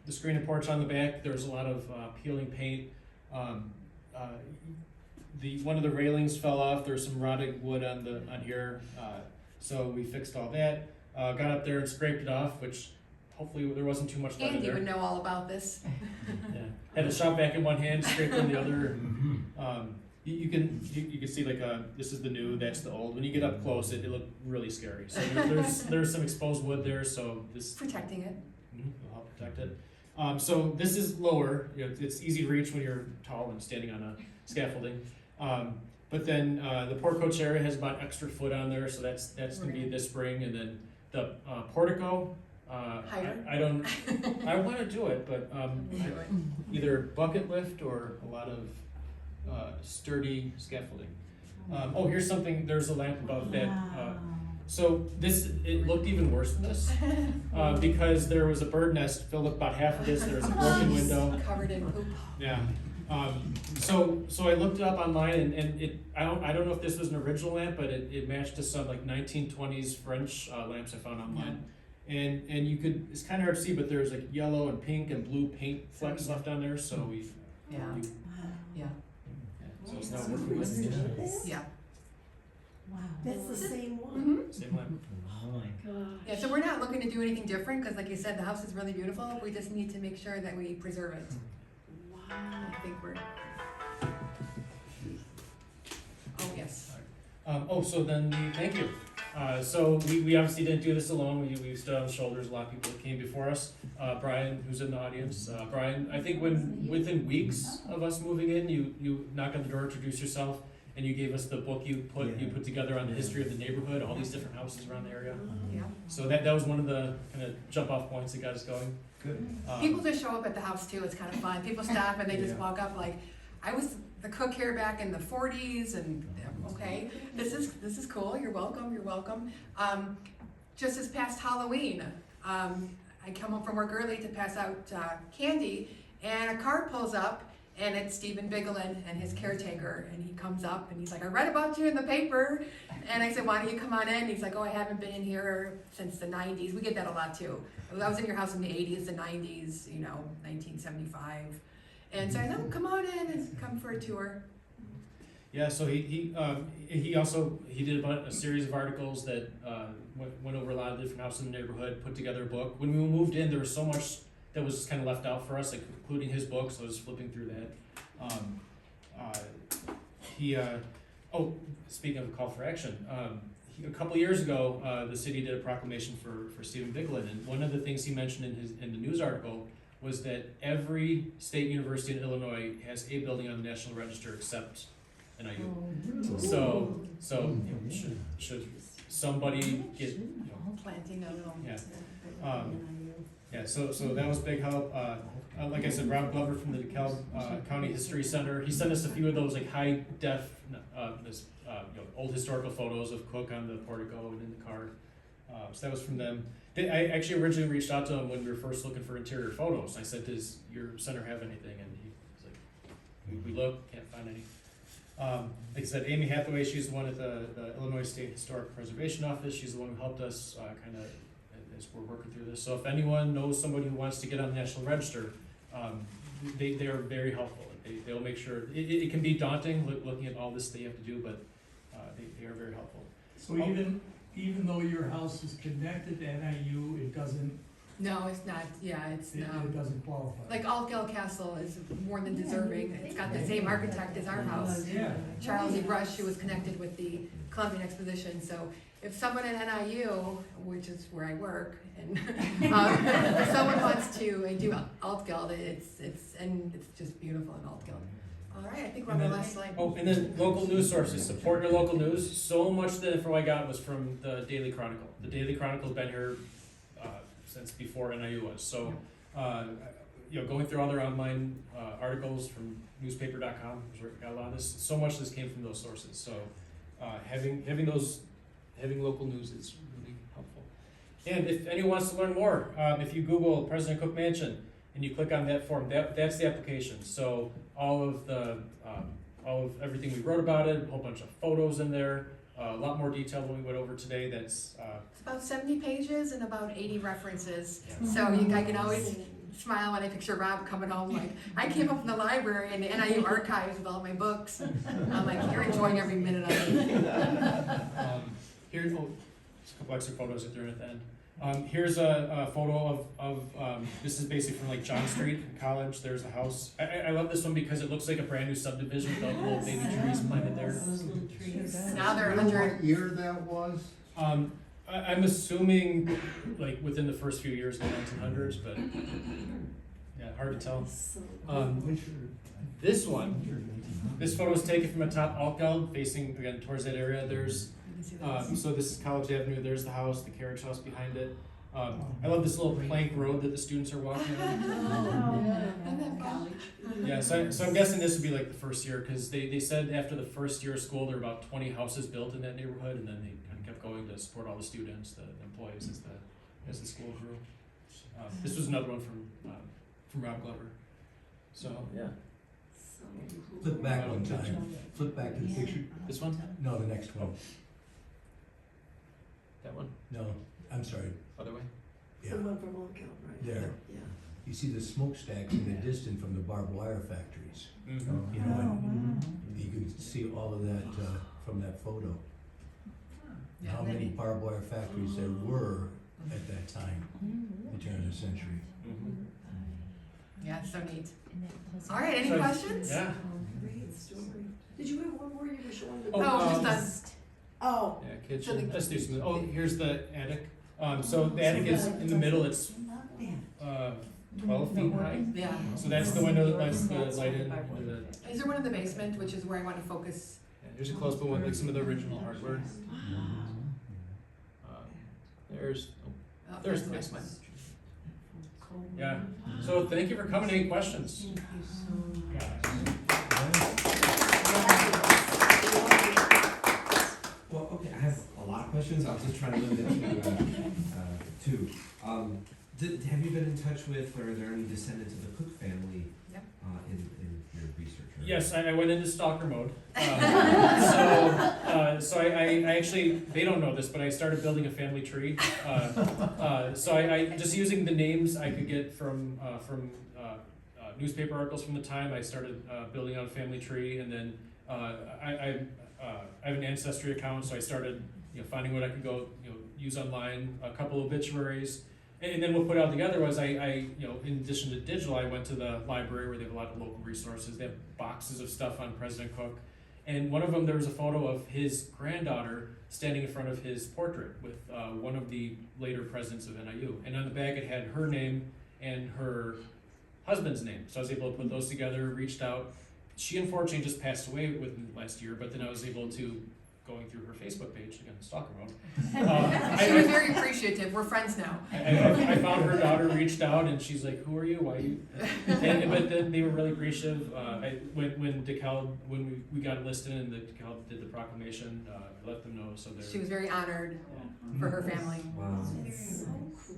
screen and porch on the back. There was a lot of peeling paint. One of the railings fell off. There's some rotted wood on here. So we fixed all that. Got up there and scraped it off, which hopefully there wasn't too much lead Andy there. would know all about this. Yeah. Had a shop vac in one hand, scraped in the other. You can see like this is the new, that's the old. When you get up close, it looked really scary. So there's some exposed wood there, so this Protecting it. will help protect it. So this is lower. It's easy to reach when you're tall and standing on a scaffolding. But then the portico chair has about extra foot on there, so that's gonna be this spring, and then the portico. Higher? I want to do it, but Do it. either bucket lift or a lot of sturdy scaffolding. Oh, here's something, there's a lamp above that. Wow. So it looked even worse than this, because there was a bird nest filled up about half of this, there was a broken window. Covered in poop. Yeah. So I looked it up online and I don't know if this was an original lamp, but it matched to some like 1920s French lamps I found online. And you could, it's kind of hard to see, but there's like yellow and pink and blue paint flecks left on there, so we. Yeah. we- Yeah, So it's not working with yeah. Wow. That's the same one. same lamp. Yeah, so we're not looking to do anything different, because like you said, the house is really beautiful. We just need to make sure that we preserve it. I think we're. Oh, yes. So then thank you. So we obviously didn't do this alone. We stood on the shoulders of a lot of people that came before us. Brian, who's in the audience. Brian, I think within weeks of us moving in, you knock on the door, introduce yourself, and you gave us the book you put together on the history of the neighborhood, all these different houses around the area. Yeah. So that was one of the kind of jump off points that got us going. Good. People just show up at the house too. It's kind of fun. People stop and they just Yeah. walk up like, I was the cook here back in the 40s, and okay, this is cool. You're welcome. You're welcome. Just this past Halloween, I come home from work early to pass out candy, and a car pulls up, and it's Stephen Bigelin and his caretaker, and he comes up and he's like, I read about you in the paper, and I said, why don't you come on in? He's like, oh, I haven't been in here since the 90s. We get that a lot too. I was in your house in the 80s, the 90s, 1975. And so I said, oh, come on in and come for a tour. Yeah, so he did about a series of articles that went over a lot of different houses in the neighborhood, put together a book. When we moved in, there was so much that was kind of left out for us, like including his book, so I was flipping through that. Speaking of a call for action, a couple years ago, the city did a proclamation for Stephen Bigelin, and one of the things he mentioned in the news article was that every state university in Illinois has a building on the National Register except NIU. So should somebody get, Planting a little. yeah. So that was big help. Like I said, Rob Glover from the DeKalb County History Center, he sent us a few of those like high def, old historical photos of Cook on the portico and in the car. So that was from them. I actually originally reached out to him when we were first looking for interior photos. I said, does your center have anything? And he was like, we look, can't find any. Like I said, Amy Hathaway, she's the one at the Illinois State Historic Preservation Office. She's the one who helped us kind of as we're working through this. So if anyone knows somebody who wants to get on the National Register, they are very helpful. They'll make sure, it can be daunting looking at all this that you have to do, but they are very helpful. So even though your house is connected to NIU, it doesn't, No, it's not. Yeah, it's it doesn't qualify? like Altgeld Castle is more than deserving. It's got the same architect as our house, Yeah. Charles E. Brush, who was connected with the Columbian Exposition. So if someone at NIU, which is where I work, and if someone wants to do Altgeld, it's just beautiful in Altgeld. All right, I think we're on the last slide. Oh, and then local news sources, support your local news. So much of the info I got was from the Daily Chronicle. The Daily Chronicle's been here since before NIU was. So, going through all their online articles from newspaper.com, got a lot of this. So much of this came from those sources. So, having local news is really helpful. And if anyone wants to learn more, if you Google President Cook Mansion and you click on that form, that's the application. So all of everything we wrote about it, a whole bunch of photos in there, a lot more detail than we went over today. That's It's about 70 pages and about 80 references. So I can always smile when I picture Rob coming home like, I came up from the library and the NIU archives with all my books. I'm like, you're enjoying every minute of it. Here's just a couple extra photos that they're in at the end. Here's a photo of this is basically from like John Street in College. There's a house. I love this one because it looks like a brand new subdivision with all the little baby trees planted there. Those little trees. Now they're Do you know 100. what year that was? I'm assuming like within the first few years of the 1900s, but yeah, hard to tell. This photo was taken from atop Altgeld, facing again towards that area. There's so this is College Avenue. There's the house, the carriage house behind it. I love this little plank road that the students are walking on. Isn't that fun? Yeah, so I'm guessing this would be like the first year, because they said after the first year of school, there were about 20 houses built in that neighborhood, and then they kind of kept going to support all the students, the employees as the school grew. This was another one from Rob Glover. So, yeah. Flip back one time, flip back to the picture. This one? No, the next one. That one? No, I'm sorry, Other way? yeah. The one from Old Count, right? There. Yeah. You see the smokestacks in the distance from the barbed wire factories. Mm-hmm. You know, and you can see all of that from that photo. Yeah, How and then- many barbed wire factories there were at that time, the turn of the century. Mm-hmm. Yeah, it's so neat. All right, any So, questions? Yeah. Great story. Did you have one more you were showing? the- Oh, just done. Oh, Yeah, So kitchen. the- Let's do some. Oh, here's the attic. So the attic is in the middle. It's 12 feet high. Yeah. So that's the window that lets the light in. Into the, Is there one in the basement, which is where I want to focus? yeah, here's a close-up one, like some of the original hardware. There's Oh, there's the next basement. one. Yeah. So thank you for coming. Any questions? Well, okay, I have a lot of questions, I'll just try to limit it to two. Have you been in touch with, or are there any descendants of the Cook family Yep. in your research? Or- Yes, I went into stalker mode. So I actually, they don't know this, but I started building a family tree. So I just using the names I could get from newspaper articles from the time, I started building out a family tree, and then I have an ancestry account, so I started finding what I could go use online, a couple obituaries. And then what put it all together was I in addition to digital, I went to the library where they have a lot of local resources. They have boxes of stuff on President Cook. And one of them, there was a photo of his granddaughter standing in front of his portrait with one of the later presidents of NIU. And on the back it had her name and her husband's name. So I was able to put those together, reached out. She unfortunately just passed away within the last year, but then I was able to, going through her Facebook page, again, stalker mode. She was very appreciative. We're friends now. I found her daughter, reached out, and she's like, "Who are you? Why are you?" But then they were really appreciative. When DeKalb, when we got it listed and the DeKalb did the proclamation, I let them know. So She was very honored for her family. Wow. it's so cool.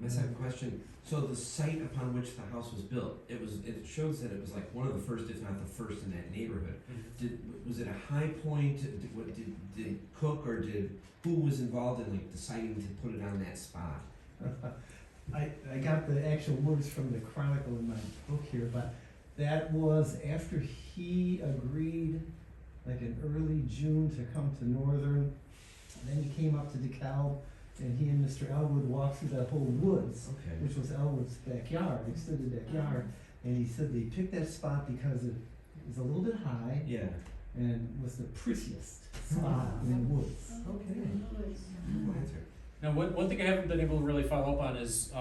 My second question, so the site upon which the house was built, it shows that it was like one of the first, if not the first in that neighborhood. Was it a high point? Did Cook or who was involved in like deciding to put it on that spot? I got the actual words from the Chronicle in my book here, but that was after he agreed, like in early June, to come to Northern. And then he came up to DeKalb, and he and Mr. Elwood walked through that whole woods, Okay. which was Elwood's backyard, extended backyard. And he said they picked that spot because it was a little bit high Yeah. and was the prettiest spot in the woods. Okay. Good answer. Now, one thing I haven't been able to really follow up on is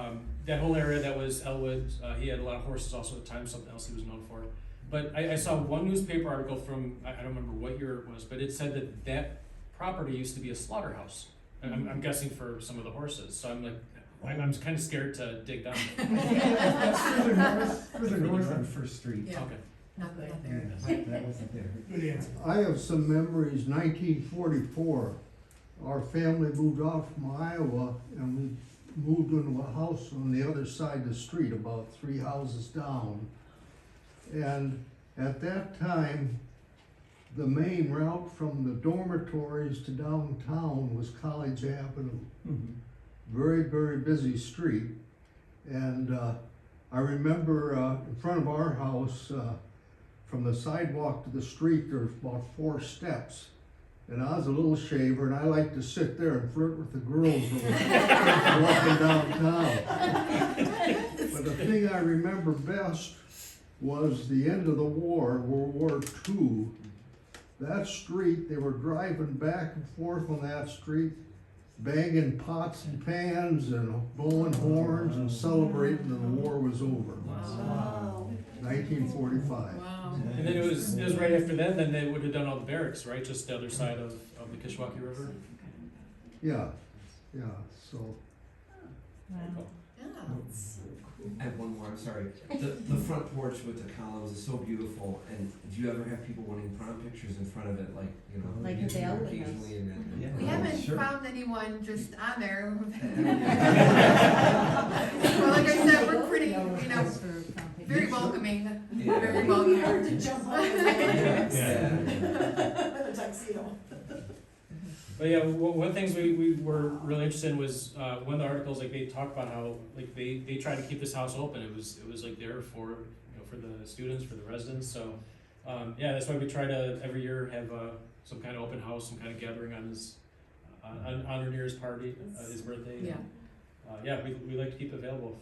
that whole area that was Elwood. He had a lot of horses also at the time, something else he was known for. But I saw one newspaper article from, I don't remember what year it was, but it said that property used to be a slaughterhouse. I'm guessing for some of the horses. So I'm like, I'm kind of scared to dig down. Further north on First Street. Yeah. Okay. Not there. That wasn't there. Good answer. I have some memories, 1944, our family moved out from Iowa and we moved into a house on the other side of the street, about 3 houses down. And at that time, the main route from the dormitories to downtown was College Avenue. Very, very busy street. And I remember in front of our house, from the sidewalk to the street, there's about 4 steps. And I was a little shaver, and I liked to sit there and flirt with the girls who were walking downtown. But the thing I remember best was the end of the war, World War II. That street, they were driving back and forth on that street, banging pots and pans and blowing horns and celebrating that the war was over. Wow. 1945. Wow. And then it was right after then they would have done all the barracks, right? Just the other side of the Kishwaukee River. Yeah, yeah, so Wow. Yeah. It's so cool. I have one more, I'm sorry. The front porch with DeKalb's is so beautiful, and do you ever have people wanting prom pictures in front of it, like, you know? Like you the do Bell occasionally and then. Yeah. We Oh, haven't sure. found anyone just on there. Yeah. Well, like I said, we're They pretty, go you to know, house for prom pictures. very welcoming, Yeah. very It would be hard welcoming. to jump on it. Yeah. In a tuxedo. But yeah, one of the things we were really interested in was, one of the articles, like they talked about how, like they try to keep this house open, it was like there for, you know, for the students, for the residents, so, yeah, that's why we try to every year have, some kind of open house, some kind of gathering on his, on or near his party, his birthday. Yeah, Yeah, we like to keep it available.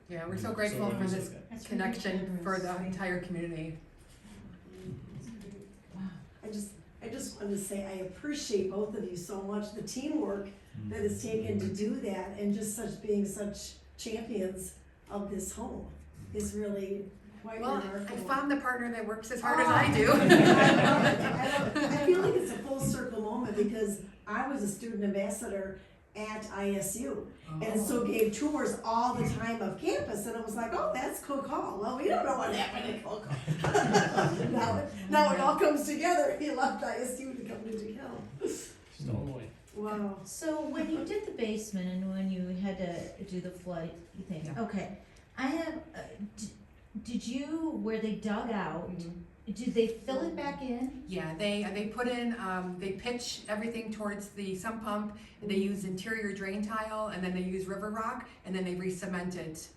yeah, we're so grateful for everyone's this like that. That's really connection for the generous. entire community. Wow. I just wanted to say, I appreciate both of you so much, the teamwork that is taken to do that, and just being such champions of this home is really quite Well, remarkable. I found the partner that works as hard as I I do. love it. I feel like it's a full circle moment, because I was a student ambassador at ISU, and so gave tours all the time of campus, and it was like, oh, that's Cook Hall. Well, we don't know what happened at Cook Hall. now it all comes together. He left ISU to come to DeKalb. Oh boy. Wow. So when you did the basement and when you had to do the flood thing, Yeah. okay, I have, did you, where they dug out, did they fill it back in? Yeah, they put in, they pitch everything towards the sump pump, and they use interior drain tile, and then they use river rock, and then they re-cement it.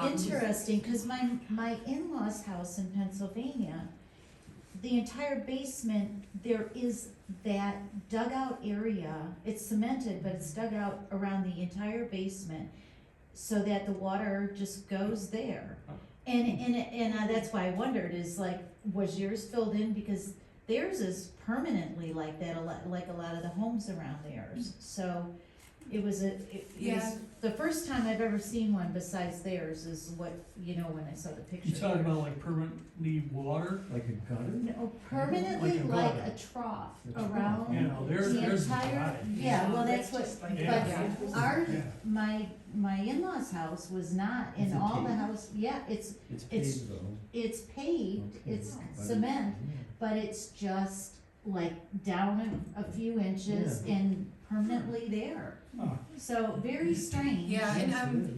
Interesting, cause my in-laws house in Pennsylvania, the entire basement, there is that dugout area, it's cemented, but it's dug out around the entire basement, so that the water just goes there. And that's why I wondered, is like, was yours filled in, because theirs is permanently like that, like a lot of the homes around theirs, so it was the first time I've ever seen one besides theirs is what, you know, when I saw the picture. You talking about like permanently water? Like a gutter? No, permanently Like a like gutter. a trough A trough. around Yeah, no, there's the dry. entire, yeah, well, that's what, Yeah. but our, Yeah. my in-laws house was not, Is in it all the paved? house, yeah, it's Paved though. it's paved, Okay. it's But cement, but it's just like down a few inches Yeah. and permanently there. Huh. So very strange. Yeah, and Yes, it is.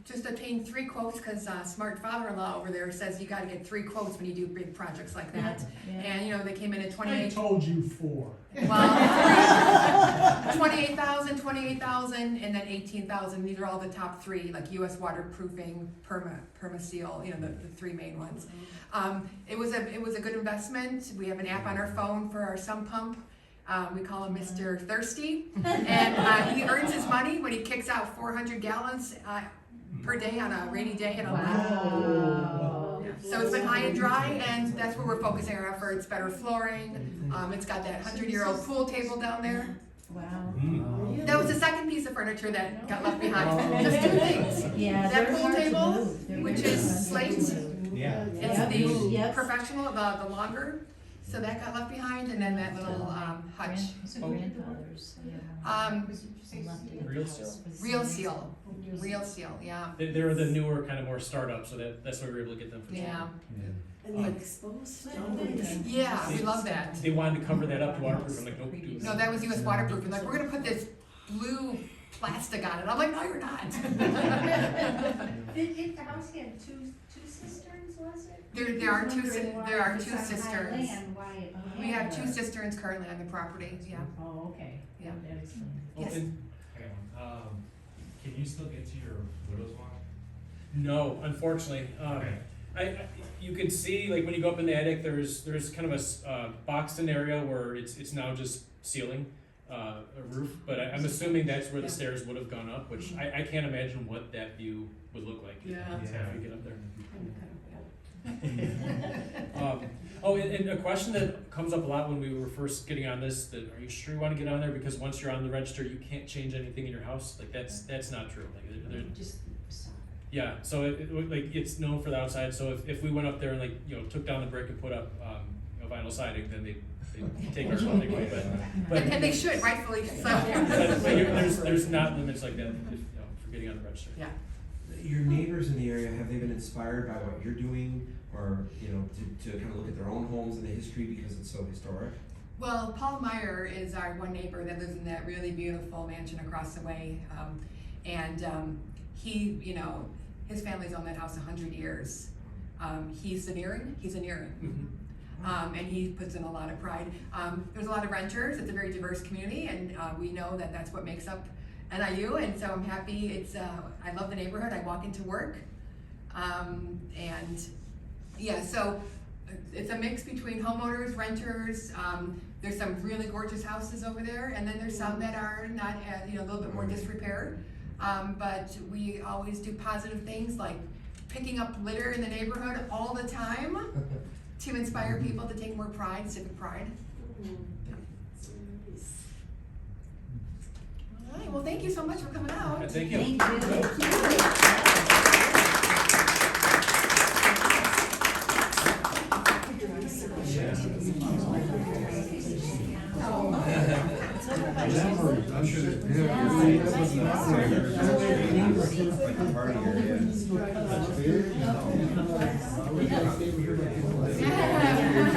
just obtained 3 quotes, cause smart father-in-law over there says you gotta get 3 quotes when you do big projects like that. Yeah. And, you know, they came in at I 28, told you 4. well, 28,000, and then 18,000, these are all the top 3, like US waterproofing, Permaseal, you know, the 3 main ones. It was a good investment. We have an app on our phone for our sump pump. We call him Mr. Thirsty, and he earns his money when he kicks out 400 gallons per day on a rainy day in a month. Wow. So it's been high and dry, and that's where we're focusing our efforts. Better flooring. It's got that 100-year-old pool table down there. Wow. That was the second piece of furniture that got left behind. Just 2 things. Yeah, That they're pool hard to table, move. They're which very is hard to slate. move. Yeah. It's Yep. the Yep. professional, the longer. So that got left behind, and then that little hutch. It's a grandfather's, yeah. Left it. Real seal. Real seal, yeah. They're the newer, kind of more startup, so that's why we were able to get them for cheap. Yeah. And the exposed stones. Yeah, we love that. They wanted to cover that up to waterproof, I'm like, nope, do No, that was US waterproof. They're like, we're gonna put this blue plastic on it. I'm like, no, you're not. Did the house have two cisterns, was it? There are two Wondering why two it's on high cisterns. land, why it We have had 2 cisterns currently on the property, yeah. Oh, okay. Yeah. That explains it. Yes. I got one. Can you still get to your widow's walk? No, unfortunately. Okay. You could see, like, when you go up in the attic, there's kind of a boxed-in area where it's now just ceiling, a roof, but I'm assuming that's where the Yeah. stairs would have gone up, which I can't imagine what that view would look like. Yeah. If you get up there. And a question that comes up a lot when we were first getting on this, that are you sure you want to get on there, because once you're on the register, you can't change anything in your house? Like, that's not true. Like, Just yeah, so like, it's known for the outside, so if we went up there and, like, you know, took down the brick and put up, you know, vinyl siding, then they take our funding away, but And they should, rightfully so. but there's not limits like that, if, you know, for getting on the register. Yeah. Your neighbors in the area, have they been inspired by what you're doing, or, you know, to kind of look at their own homes and the history because it's so historic? Well, Paul Meyer is our one neighbor that lives in that really beautiful mansion across the way. He, you know, his family's owned that house 100 years. He's an Erin. And he puts in a lot of pride. There's a lot of renters. It's a very diverse community, and we know that that's what makes up NIU. And so I'm happy. I love the neighborhood. I walk into work, and yeah. So it's a mix between homeowners, renters. There's some really gorgeous houses over there, and then there's some that are not, a little bit more disrepair. But we always do positive things like picking up litter in the neighborhood all the time to inspire people to take more pride, civic pride. All right, well, thank you so much for coming out. Thank you. I'm sure that. Like the party area. Yeah.